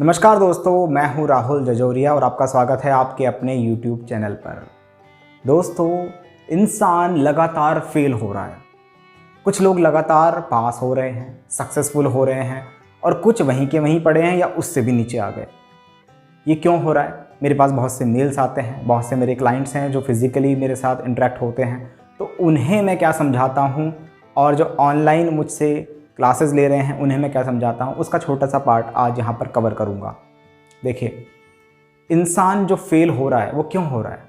नमस्कार दोस्तों, मैं हूं राहुल जजोरिया और आपका स्वागत है आपके अपने YouTube चैनल पर। दोस्तों, इंसान लगातार फेल हो रहा है। कुछ लोग लगातार पास हो रहे हैं, सक्सेसफुल हो रहे हैं और कुछ वहीं के वहीं पड़े हैं या उससे भी नीचे आ गए। ये क्यों हो रहा है? मेरे पास बहुत से मेल्स आते हैं, बहुत से मेरे क्लाइंट्स हैं जो फिज़िकली मेरे साथ इंटरेक्ट होते हैं, तो उन्हें मैं क्या समझाता हूँ और जो ऑनलाइन मुझसे क्लासेस ले रहे हैं उन्हें मैं क्या समझाता हूँ, उसका छोटा सा पार्ट आज यहाँ पर कवर करूँगा। देखिए, इंसान जो फेल हो रहा है वो क्यों हो रहा है?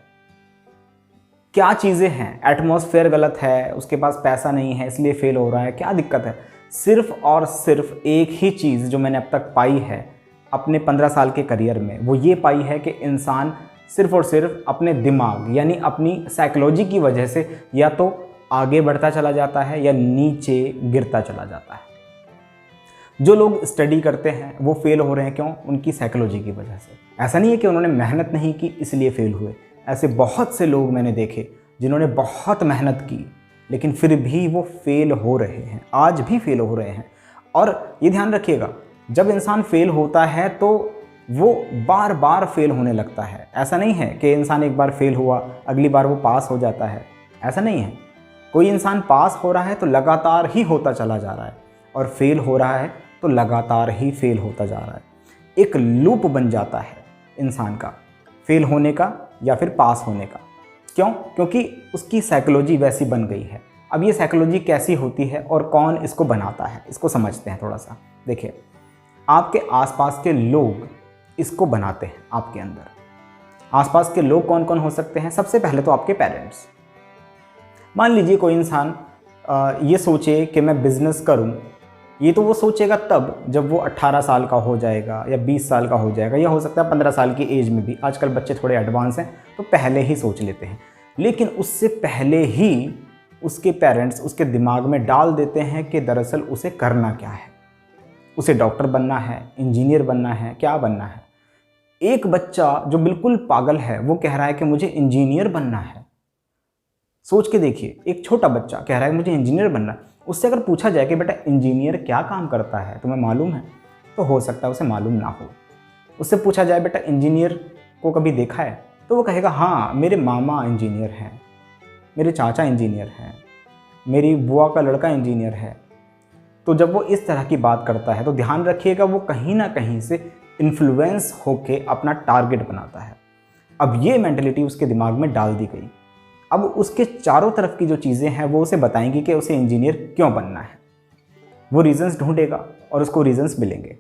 क्या चीज़ें हैं? एटमॉस्फेयर गलत है, उसके पास पैसा नहीं है इसलिए फेल हो रहा है, क्या दिक्कत है? सिर्फ और सिर्फ एक ही चीज़ जो मैंने अब तक पाई है अपने 15 साल के करियर में, वो ये पाई है कि इंसान सिर्फ और सिर्फ अपने दिमाग यानी अपनी साइकोलॉजी की वजह से या तो आगे बढ़ता चला जाता है या नीचे गिरता चला जाता है। जो लोग स्टडी करते हैं वो फेल हो रहे हैं, क्यों? उनकी साइकोलॉजी की वजह से। ऐसा नहीं है कि उन्होंने मेहनत नहीं की इसलिए फेल हुए। ऐसे बहुत से लोग मैंने देखे जिन्होंने बहुत मेहनत की लेकिन फिर भी वो फेल हो रहे हैं, आज भी फेल हो रहे हैं। और ये ध्यान रखिएगा, जब इंसान फेल होता है तो वो बार बार फेल होने लगता है। ऐसा नहीं है कि इंसान एक बार फेल हुआ अगली बार वो पास हो जाता है, ऐसा नहीं है। कोई इंसान पास हो रहा है तो लगातार ही होता चला जा रहा है और फेल हो रहा है तो लगातार ही फेल होता जा रहा है। एक लूप बन जाता है इंसान का, फेल होने का या फिर पास होने का। क्यों? क्योंकि उसकी साइकोलॉजी वैसी बन गई है। अब ये साइकोलॉजी कैसी होती है और कौन इसको बनाता है, इसको समझते हैं थोड़ा सा। देखिए, आपके आसपास के लोग इसको बनाते हैं आपके अंदर। आसपास के लोग कौन कौन हो सकते हैं? सबसे पहले तो आपके पेरेंट्स। मान लीजिए कोई इंसान ये सोचे कि मैं बिज़नेस करूं, ये तो वो सोचेगा तब जब वो 18 साल का हो जाएगा या 20 साल का हो जाएगा या हो सकता है 15 साल की एज में भी। आजकल बच्चे थोड़े एडवांस हैं तो पहले ही सोच लेते हैं, लेकिन उससे पहले ही उसके पेरेंट्स उसके दिमाग में डाल देते हैं कि दरअसल उसे करना क्या है। उसे डॉक्टर बनना है, इंजीनियर बनना है, क्या बनना है। एक बच्चा जो बिल्कुल पागल है वो कह रहा है कि मुझे इंजीनियर बनना है। सोच के देखिए, एक छोटा बच्चा कह रहा है मुझे इंजीनियर बनना है। उससे अगर पूछा जाए कि बेटा इंजीनियर क्या काम करता है, तुम्हें मालूम है? तो हो सकता है उसे मालूम ना हो। उससे पूछा जाए बेटा इंजीनियर को कभी देखा है, तो वो कहेगा हाँ, मेरे मामा इंजीनियर हैं, मेरे चाचा इंजीनियर हैं, मेरी बुआ का लड़का इंजीनियर है। तो जब वो इस तरह की बात करता है तो ध्यान रखिएगा वो कहीं ना कहीं से इन्फ्लुएंस होके अपना टारगेट बनाता है। अब ये मेंटलिटी उसके दिमाग में डाल दी गई। अब उसके चारों तरफ की जो चीज़ें हैं वो उसे बताएंगी कि उसे इंजीनियर क्यों बनना है। वो रीजंस ढूंढेगा और उसको रीजंस मिलेंगे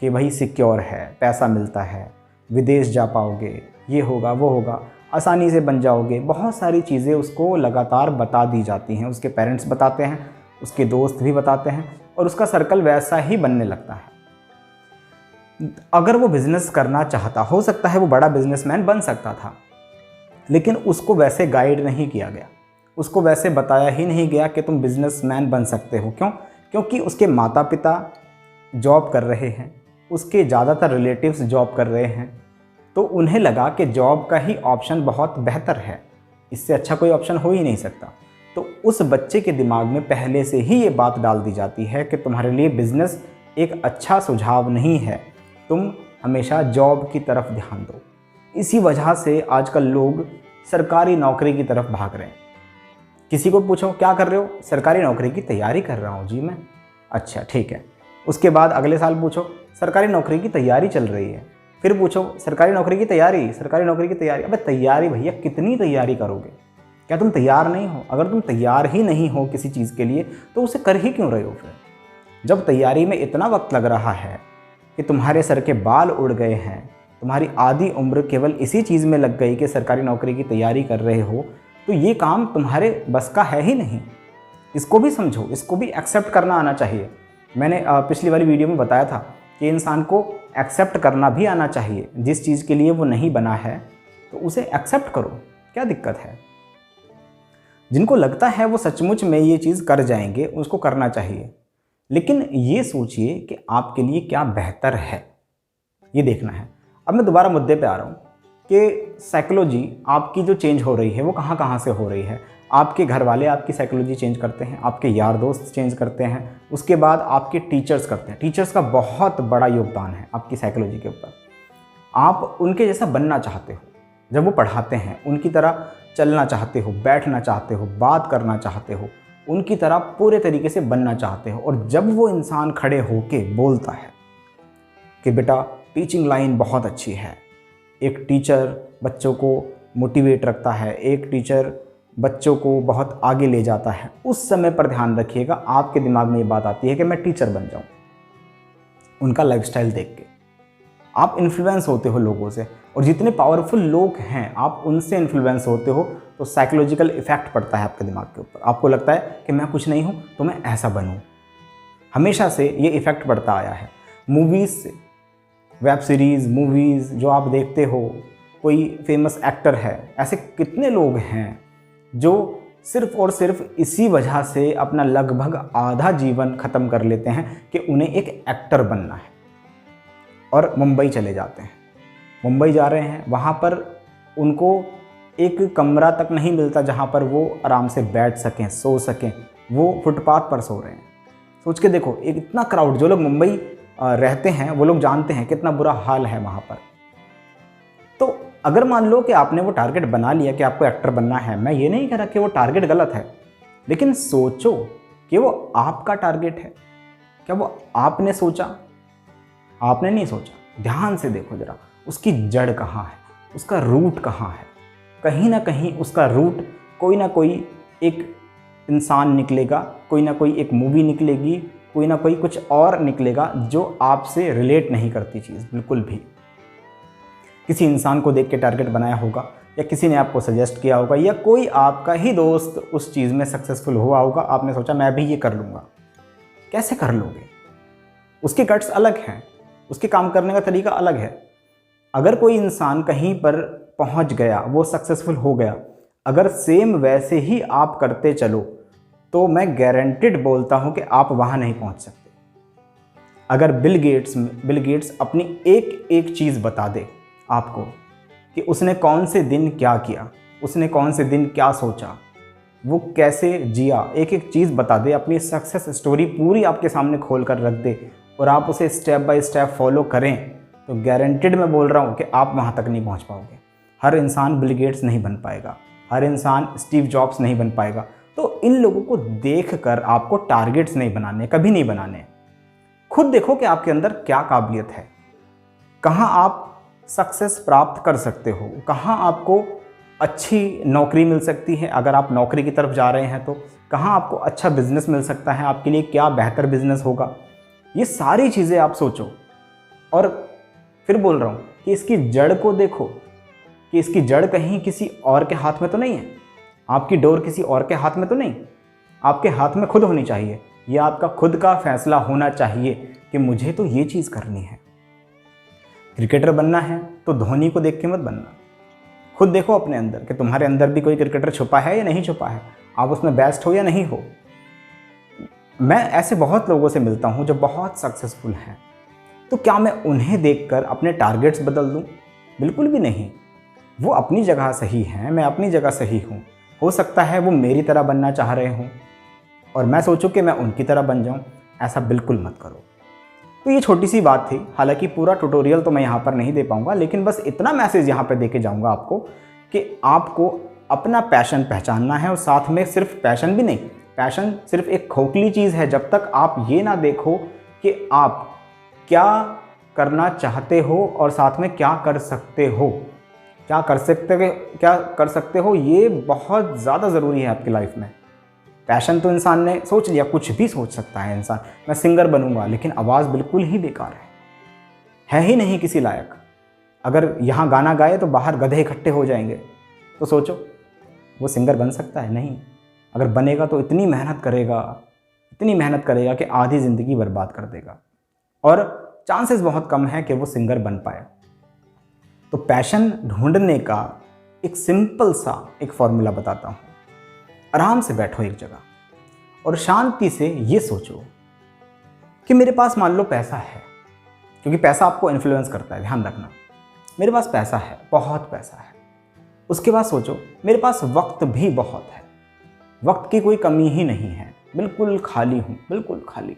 कि भाई सिक्योर है, पैसा मिलता है, विदेश जा पाओगे, ये होगा वो होगा, आसानी से बन जाओगे। बहुत सारी चीज़ें उसको लगातार बता दी जाती हैं। उसके पेरेंट्स बताते हैं, उसके दोस्त भी बताते हैं और उसका सर्कल वैसा ही बनने लगता है। अगर वो बिज़नेस करना चाहता, हो सकता है वो बड़ा बिजनेसमैन बन सकता था, लेकिन उसको वैसे गाइड नहीं किया गया, उसको वैसे बताया ही नहीं गया कि तुम बिजनेसमैन बन सकते हो। क्यों? क्योंकि उसके माता पिता जॉब कर रहे हैं, उसके ज़्यादातर रिलेटिव्स जॉब कर रहे हैं, तो उन्हें लगा कि जॉब का ही ऑप्शन बहुत बेहतर है, इससे अच्छा कोई ऑप्शन हो ही नहीं सकता। तो उस बच्चे के दिमाग में पहले से ही ये बात डाल दी जाती है कि तुम्हारे लिए बिज़नेस एक अच्छा सुझाव नहीं है, तुम हमेशा जॉब की तरफ ध्यान दो। इसी वजह से आजकल लोग सरकारी नौकरी की तरफ भाग रहे हैं। किसी को पूछो क्या कर रहे हो? सरकारी नौकरी की तैयारी कर रहा हूँ जी मैं। अच्छा ठीक है। उसके बाद अगले साल पूछो सरकारी नौकरी की तैयारी चल रही है। फिर पूछो सरकारी नौकरी की तैयारी, सरकारी नौकरी की तैयारी। अबे तैयारी भैया, कितनी तैयारी करोगे? क्या तुम तैयार नहीं हो? अगर तुम तैयार ही नहीं हो किसी चीज़ के लिए तो उसे कर ही क्यों रहे हो फिर? जब तैयारी में इतना वक्त लग रहा है कि तुम्हारे सर के बाल उड़ गए हैं, तुम्हारी आधी उम्र केवल इसी चीज़ में लग गई कि सरकारी नौकरी की तैयारी कर रहे हो, तो ये काम तुम्हारे बस का है ही नहीं। इसको भी समझो, इसको भी एक्सेप्ट करना आना चाहिए। मैंने पिछली वाली वीडियो में बताया था कि इंसान को एक्सेप्ट करना भी आना चाहिए। जिस चीज़ के लिए वो नहीं बना है तो उसे एक्सेप्ट करो, क्या दिक्कत है? जिनको लगता है वो सचमुच में ये चीज़ कर जाएंगे, उसको करना चाहिए, लेकिन ये सोचिए कि आपके लिए क्या बेहतर है, ये देखना है। अब मैं दोबारा मुद्दे पे आ रहा हूँ कि साइकोलॉजी आपकी जो चेंज हो रही है वो कहाँ कहाँ से हो रही है। आपके घर वाले आपकी साइकोलॉजी चेंज करते हैं, आपके यार दोस्त चेंज करते हैं, उसके बाद आपके टीचर्स करते हैं। टीचर्स का बहुत बड़ा योगदान है आपकी साइकोलॉजी के ऊपर। आप उनके जैसा बनना चाहते हो, जब वो पढ़ाते हैं उनकी तरह चलना चाहते हो, बैठना चाहते हो, बात करना चाहते हो, उनकी तरह पूरे तरीके से बनना चाहते हो। और जब वो इंसान खड़े होके बोलता है कि बेटा टीचिंग लाइन बहुत अच्छी है, एक टीचर बच्चों को मोटिवेट रखता है, एक टीचर बच्चों को बहुत आगे ले जाता है, उस समय पर ध्यान रखिएगा आपके दिमाग में ये बात आती है कि मैं टीचर बन जाऊं। उनका लाइफस्टाइल देख के आप इन्फ्लुएंस होते हो लोगों से, और जितने पावरफुल लोग हैं आप उनसे इन्फ्लुएंस होते हो, तो साइकोलॉजिकल इफेक्ट पड़ता है आपके दिमाग के ऊपर। आपको लगता है कि मैं कुछ नहीं हूँ तो मैं ऐसा बनूँ। हमेशा से ये इफ़ेक्ट पड़ता आया है। मूवीज़ से, वेब सीरीज़, मूवीज़ जो आप देखते हो, कोई फेमस एक्टर है, ऐसे कितने लोग हैं जो सिर्फ़ और सिर्फ इसी वजह से अपना लगभग आधा जीवन ख़त्म कर लेते हैं कि उन्हें एक एक्टर बनना है, और मुंबई चले जाते हैं। मुंबई जा रहे हैं, वहाँ पर उनको एक कमरा तक नहीं मिलता जहाँ पर वो आराम से बैठ सकें, सो सकें, वो फुटपाथ पर सो रहे हैं। सोच के देखो, एक इतना क्राउड, जो लोग मुंबई रहते हैं वो लोग जानते हैं कितना बुरा हाल है वहाँ पर। तो अगर मान लो कि आपने वो टारगेट बना लिया कि आपको एक्टर बनना है, मैं ये नहीं कह रहा कि वो टारगेट गलत है, लेकिन सोचो कि वो आपका टारगेट है। क्या वो आपने सोचा? आपने नहीं सोचा। ध्यान से देखो जरा, उसकी जड़ कहाँ है, उसका रूट कहाँ है। कहीं ना कहीं उसका रूट कोई ना कोई एक इंसान निकलेगा, कोई ना कोई एक मूवी निकलेगी, कोई ना कोई कुछ और निकलेगा जो आपसे रिलेट नहीं करती चीज़ बिल्कुल भी। किसी इंसान को देख के टारगेट बनाया होगा, या किसी ने आपको सजेस्ट किया होगा, या कोई आपका ही दोस्त उस चीज़ में सक्सेसफुल हुआ होगा, आपने सोचा मैं भी ये कर लूँगा। कैसे कर लोगे? उसके कट्स अलग हैं, उसके काम करने का तरीका अलग है। अगर कोई इंसान कहीं पर पहुंच गया, वो सक्सेसफुल हो गया, अगर सेम वैसे ही आप करते चलो तो मैं गारंटेड बोलता हूं कि आप वहां नहीं पहुंच सकते। अगर बिल गेट्स अपनी एक एक चीज़ बता दे आपको कि उसने कौन से दिन क्या किया, उसने कौन से दिन क्या सोचा, वो कैसे जिया, एक एक चीज़ बता दे, अपनी सक्सेस स्टोरी पूरी आपके सामने खोल कर रख दे, और आप उसे स्टेप बाय स्टेप फॉलो करें, तो गारंटेड मैं बोल रहा हूँ कि आप वहाँ तक नहीं पहुँच पाओगे। हर इंसान बिल गेट्स नहीं बन पाएगा, हर इंसान स्टीव जॉब्स नहीं बन पाएगा। तो इन लोगों को देखकर आपको टारगेट्स नहीं बनाने, कभी नहीं बनाने। खुद देखो कि आपके अंदर क्या काबिलियत है, कहाँ आप सक्सेस प्राप्त कर सकते हो, कहाँ आपको अच्छी नौकरी मिल सकती है अगर आप नौकरी की तरफ जा रहे हैं तो, कहाँ आपको अच्छा बिजनेस मिल सकता है, आपके लिए क्या बेहतर बिजनेस होगा। ये सारी चीज़ें आप सोचो। और फिर बोल रहा हूँ कि इसकी जड़ को देखो कि इसकी जड़ कहीं किसी और के हाथ में तो नहीं है, आपकी डोर किसी और के हाथ में तो नहीं, आपके हाथ में खुद होनी चाहिए। यह आपका खुद का फैसला होना चाहिए कि मुझे तो ये चीज़ करनी है। क्रिकेटर बनना है तो धोनी को देख के मत बनना। खुद देखो अपने अंदर कि तुम्हारे अंदर भी कोई क्रिकेटर छुपा है या नहीं छुपा है, आप उसमें बेस्ट हो या नहीं हो। मैं ऐसे बहुत लोगों से मिलता हूं जो बहुत सक्सेसफुल हैं, तो क्या मैं उन्हें देखकर अपने टारगेट्स बदल दूं? बिल्कुल भी नहीं। वो अपनी जगह सही हैं, मैं अपनी जगह सही हूं। हो सकता है वो मेरी तरह बनना चाह रहे हों और मैं सोचूं कि मैं उनकी तरह बन जाऊं। ऐसा बिल्कुल मत करो। तो ये छोटी सी बात थी, हालांकि पूरा ट्यूटोरियल तो मैं यहाँ पर नहीं दे पाऊँगा, लेकिन बस इतना मैसेज यहाँ पर दे के जाऊँगा आपको कि आपको अपना पैशन पहचानना है। और साथ में सिर्फ पैशन भी नहीं, पैशन सिर्फ एक खोखली चीज़ है जब तक आप ये ना देखो कि आप क्या करना चाहते हो और साथ में क्या कर सकते हो, क्या कर सकते हो। ये बहुत ज़्यादा ज़रूरी है आपकी लाइफ में। पैशन तो इंसान ने सोच लिया, कुछ भी सोच सकता है इंसान, मैं सिंगर बनूंगा, लेकिन आवाज़ बिल्कुल ही बेकार है ही नहीं किसी लायक। अगर यहाँ गाना गाए तो बाहर गधे इकट्ठे हो जाएंगे, तो सोचो वो सिंगर बन सकता है? नहीं। अगर बनेगा तो इतनी मेहनत करेगा कि आधी ज़िंदगी बर्बाद कर देगा, और चांसेस बहुत कम है कि वो सिंगर बन पाए। तो पैशन ढूंढने का एक सिंपल सा एक फॉर्मूला बताता हूँ। आराम से बैठो एक जगह और शांति से ये सोचो कि मेरे पास मान लो पैसा है, क्योंकि पैसा आपको इन्फ्लुएंस करता है, ध्यान रखना। मेरे पास पैसा है, बहुत पैसा है। उसके बाद सोचो मेरे पास वक्त भी बहुत है, वक्त की कोई कमी ही नहीं है, बिल्कुल खाली हूँ, बिल्कुल खाली।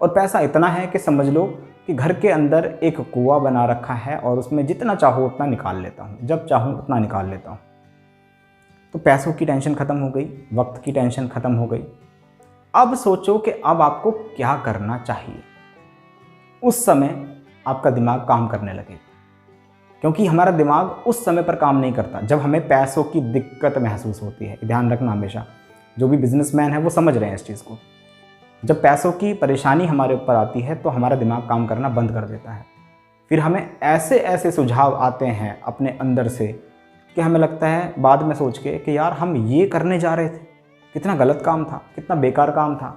और पैसा इतना है कि समझ लो कि घर के अंदर एक कुआं बना रखा है और उसमें जितना चाहो उतना निकाल लेता हूँ, जब चाहूँ उतना निकाल लेता हूँ। तो पैसों की टेंशन ख़त्म हो गई, वक्त की टेंशन ख़त्म हो गई। अब सोचो कि अब आपको क्या करना चाहिए। उस समय आपका दिमाग काम करने लगे, क्योंकि हमारा दिमाग उस समय पर काम नहीं करता जब हमें पैसों की दिक्कत महसूस होती है। ध्यान रखना हमेशा, जो भी बिजनेसमैन है वो समझ रहे हैं इस चीज़ को। जब पैसों की परेशानी हमारे ऊपर आती है तो हमारा दिमाग काम करना बंद कर देता है। फिर हमें ऐसे ऐसे सुझाव आते हैं अपने अंदर से कि हमें लगता है बाद में सोच के कि यार हम ये करने जा रहे थे, कितना गलत काम था, कितना बेकार काम था,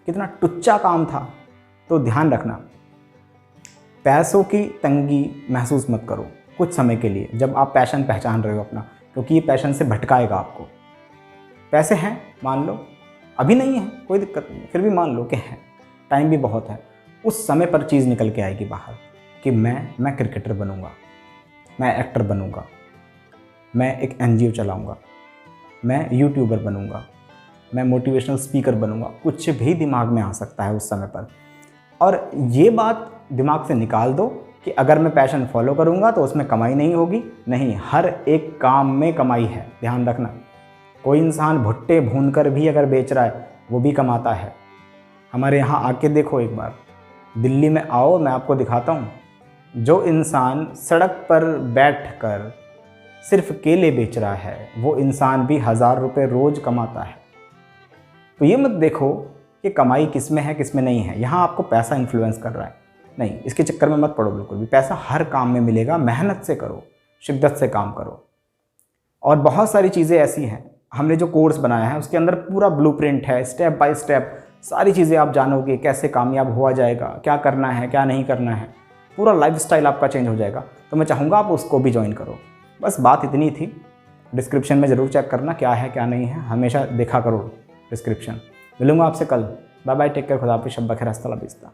कितना टुच्चा काम था। तो ध्यान रखना, पैसों की तंगी महसूस मत करो कुछ समय के लिए, जब आप पैशन पहचान रहे हो अपना, क्योंकि ये पैशन से भटकाएगा आपको। पैसे हैं, मान लो अभी नहीं है, कोई दिक्कत नहीं, फिर भी मान लो कि है, टाइम भी बहुत है। उस समय पर चीज़ निकल के आएगी बाहर कि मैं क्रिकेटर बनूंगा, मैं एक्टर बनूंगा, मैं एक NGO चलाऊंगा, मैं यूट्यूबर बनूंगा, मैं मोटिवेशनल स्पीकर बनूंगा। कुछ भी दिमाग में आ सकता है उस समय पर। और ये बात दिमाग से निकाल दो कि अगर मैं पैशन फॉलो करूंगा तो उसमें कमाई नहीं होगी। नहीं, हर एक काम में कमाई है, ध्यान रखना। कोई इंसान भुट्टे भूनकर भी अगर बेच रहा है वो भी कमाता है। हमारे यहाँ आके देखो एक बार, दिल्ली में आओ, मैं आपको दिखाता हूँ। जो इंसान सड़क पर बैठकर सिर्फ केले बेच रहा है वो इंसान भी 1000 रुपये रोज़ कमाता है। तो ये मत देखो कि कमाई किस में है किस में नहीं है, यहाँ आपको पैसा इन्फ्लुएंस कर रहा है। नहीं, इसके चक्कर में मत पड़ो बिल्कुल भी। पैसा हर काम में मिलेगा, मेहनत से करो, शिद्दत से काम करो। और बहुत सारी चीज़ें ऐसी हैं, हमने जो कोर्स बनाया है उसके अंदर पूरा ब्लूप्रिंट है, स्टेप बाय स्टेप सारी चीज़ें आप जानोगे, कैसे कामयाब हुआ जाएगा, क्या करना है क्या नहीं करना है, पूरा लाइफस्टाइल आपका चेंज हो जाएगा। तो मैं चाहूँगा आप उसको भी ज्वाइन करो। बस बात इतनी थी। डिस्क्रिप्शन में ज़रूर चेक करना क्या है क्या नहीं है, हमेशा देखा करो डिस्क्रिप्शन। मिलूँगा आपसे कल। बाय बाय, टेक केयर, खुदा हाफिज़, शब्बा खैर, हस्ता ला बिस्ता।